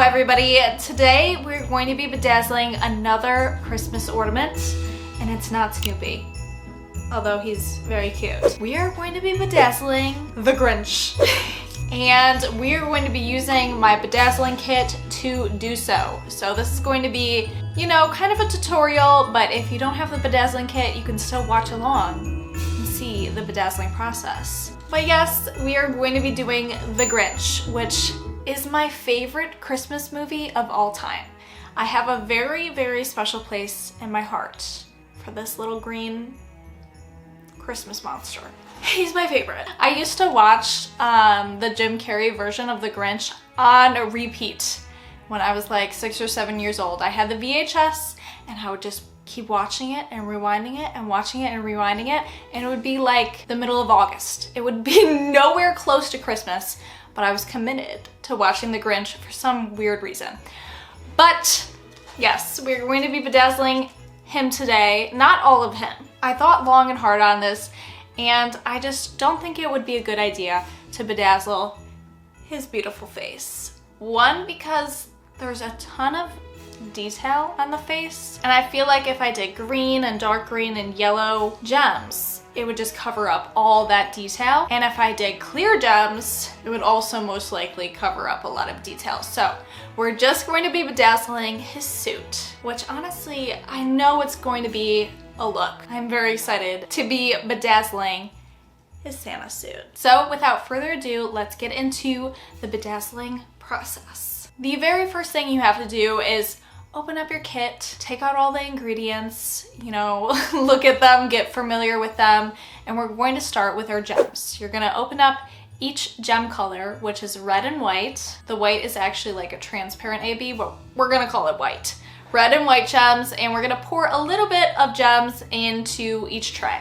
everybody. Today we're going to be bedazzling another Christmas ornament, and it's not Snoopy, although he's very cute. We are going to be bedazzling the Grinch. And we are going to be using my bedazzling kit to do so. So this is going to be, kind of a tutorial, but if you don't have the bedazzling kit, you can still watch along and see the bedazzling process. But yes, we are going to be doing The Grinch, which is my favorite Christmas movie of all time. I have a very, very special place in my heart for this little green Christmas monster. He's my favorite. I used to watch the Jim Carrey version of The Grinch on a repeat when I was like 6 or 7 years old. I had the VHS and I would just keep watching it and rewinding it and watching it and rewinding it, and it would be like the middle of August. It would be nowhere close to Christmas, but I was committed to watching The Grinch for some weird reason. But yes, we're going to be bedazzling him today, not all of him. I thought long and hard on this, and I just don't think it would be a good idea to bedazzle his beautiful face. One, because there's a ton of detail on the face, and I feel like if I did green and dark green and yellow gems, it would just cover up all that detail. And if I did clear gems, it would also most likely cover up a lot of detail. So we're just going to be bedazzling his suit, which honestly, I know it's going to be a look. I'm very excited to be bedazzling his Santa suit. So without further ado, let's get into the bedazzling process. The very first thing you have to do is open up your kit, take out all the ingredients, look at them, get familiar with them, and we're going to start with our gems. You're gonna open up each gem color, which is red and white. The white is actually like a transparent AB, but we're gonna call it white. Red and white gems, and we're gonna pour a little bit of gems into each tray.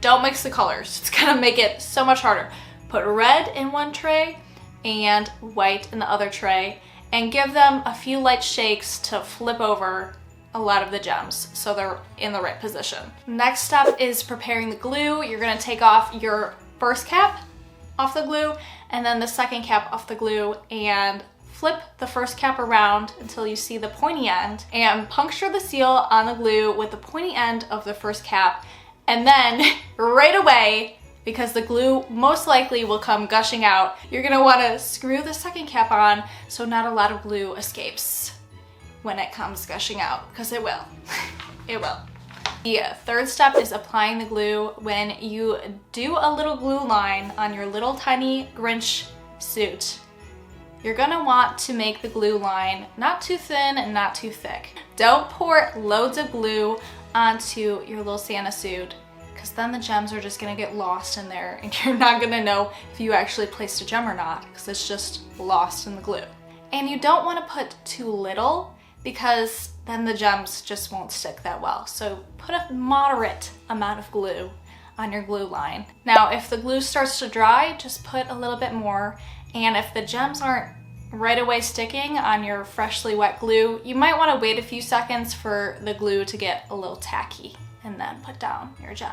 Don't mix the colors, it's gonna make it so much harder. Put red in one tray and white in the other tray, and give them a few light shakes to flip over a lot of the gems so they're in the right position. Next step is preparing the glue. You're gonna take off your first cap off the glue and then the second cap off the glue, and flip the first cap around until you see the pointy end, and puncture the seal on the glue with the pointy end of the first cap. And then right away, because the glue most likely will come gushing out, you're gonna wanna screw the second cap on so not a lot of glue escapes when it comes gushing out, because it will. It will. The third step is applying the glue. When you do a little glue line on your little tiny Grinch suit, you're gonna want to make the glue line not too thin and not too thick. Don't pour loads of glue onto your little Santa suit, because then the gems are just gonna get lost in there and you're not gonna know if you actually placed a gem or not, because it's just lost in the glue. And you don't wanna put too little, because then the gems just won't stick that well. So put a moderate amount of glue on your glue line. Now, if the glue starts to dry, just put a little bit more. And if the gems aren't right away sticking on your freshly wet glue, you might wanna wait a few seconds for the glue to get a little tacky, and then put down your gem.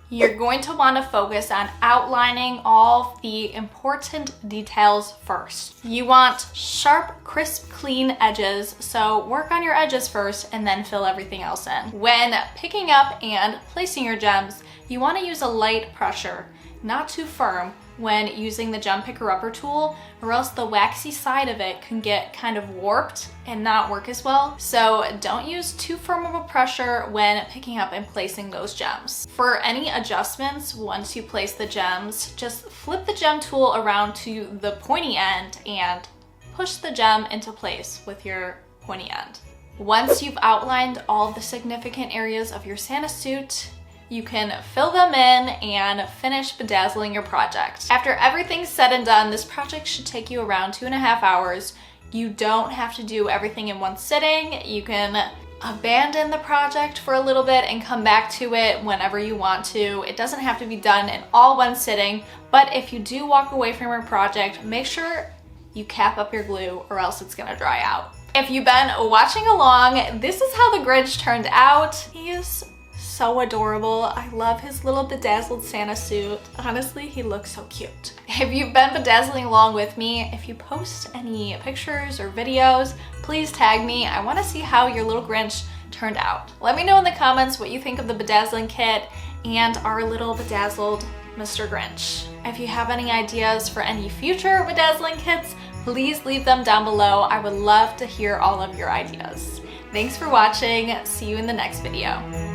You're going to want to focus on outlining all the important details first. You want sharp, crisp, clean edges, so work on your edges first and then fill everything else in. When picking up and placing your gems, you want to use a light pressure, not too firm, when using the gem picker upper tool, or else the waxy side of it can get kind of warped and not work as well. So don't use too firm of a pressure when picking up and placing those gems. For any adjustments, once you place the gems, just flip the gem tool around to the pointy end and push the gem into place with your pointy end. Once you've outlined all of the significant areas of your Santa suit, you can fill them in and finish bedazzling your project. After everything's said and done, this project should take you around 2.5 hours. You don't have to do everything in one sitting. You can abandon the project for a little bit and come back to it whenever you want to. It doesn't have to be done in all one sitting, but if you do walk away from your project, make sure you cap up your glue or else it's gonna dry out. If you've been watching along, this is how the Grinch turned out. He is so adorable. I love his little bedazzled Santa suit. Honestly, he looks so cute. If you've been bedazzling along with me, if you post any pictures or videos, please tag me. I want to see how your little Grinch turned out. Let me know in the comments what you think of the bedazzling kit and our little bedazzled Mr. Grinch. If you have any ideas for any future bedazzling kits, please leave them down below. I would love to hear all of your ideas. Thanks for watching. See you in the next video.